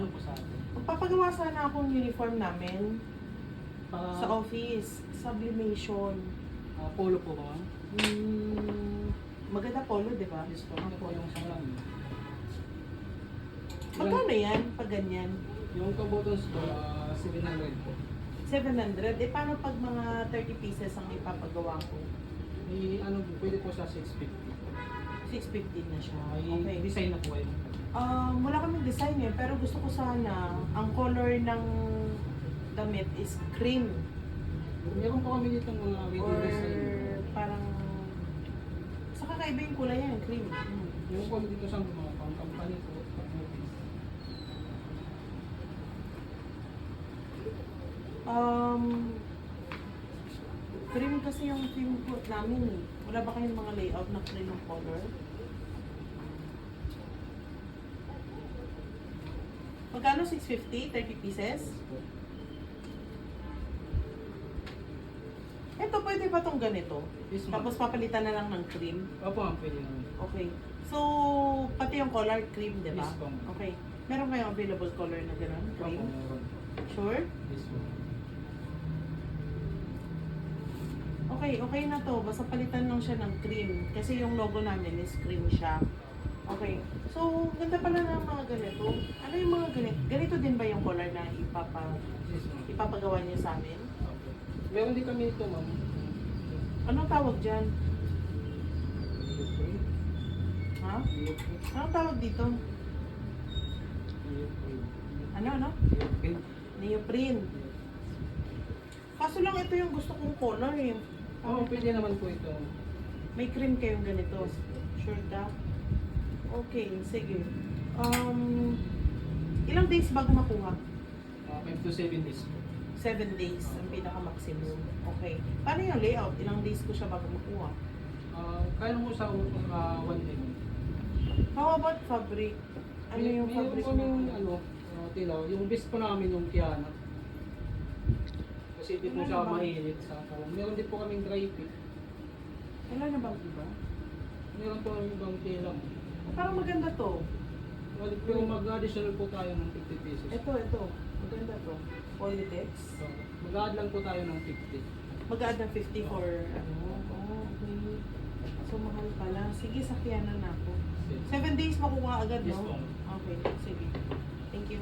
Paano po sa atin? Magpapagawa sana akong uniform namin Para, sa office. Sublimation. polo po ba? Maganda polo, di ba? Yes po. Ano po yung sa namin? Magkano yan pag ganyan? Yung kabuttons po, 700 po. 700. Eh, paano pag mga 30 pieces ang ipapagawa ko? May ano, pwede po sa 650. 615 na siya. May Okay. design na po kayo. Wala kaming design eh, pero gusto ko sana, ang color ng damit is cream. Meron po kami dito mga Or wedding design. parang, sa kakaiba yung kulay yan, cream. Meron po kami dito sa mga pang-company po. Pang-office. Cream kasi yung cream po namin eh. Wala ba kayong mga layout na cream ng color? Magkano? 650? 30 pieces? Ito, pwede ba tong ganito? Yes, ma'am. Tapos papalitan na lang ng cream? Opo, ma'am, pwede naman. Okay. So, pati yung color cream, di ba? Yes, ma'am. Okay. Meron kayong available color na gano'n? Opo, Cream? meron. Sure? Yes, ma'am. Okay, okay na to. Basta palitan lang siya ng cream. Kasi yung logo namin is cream siya. Okay. So, ganda pala ng mga ganito. Ano yung mga ganito? Ganito din ba yung color na Yes, ma'am. ipapagawa niyo sa amin? Opo. Meron din kami ito, ma'am. Anong tawag dyan? Ha? Anong tawag dito? Ano? Neoprene. Kaso lang ito yung gusto kong color eh. Oo, pwede naman po ito. May cream kayong ganito. Sure ka? Okay, sige. Ilang days bago makuha? 5 to 7 days po. 7 days ang pinaka-maximum. Okay. Paano yung layout? Ilang days ko siya bago makuha? Kaya mo sa 1 day. How about fabric? Ano yung fabric kaming, mo? tila, yung best po namin yung Kiana. Kasi hindi po Wala siya na ba? mainit sa kawan. Meron din po kaming dry fit. Wala na bang iba? Meron po kaming ibang tila. Parang maganda to. Pero mag-additional po tayo ng 50 pesos. Ito. Maganda to. Polytex. So, mag-add lang po tayo ng 50. Mag-add ng 50 for ano? Oh, okay. So, mahal pala. Sige, sakyanan na ako. 7 days makuha agad, Yes, no? ma'am. Okay, sige. Thank you.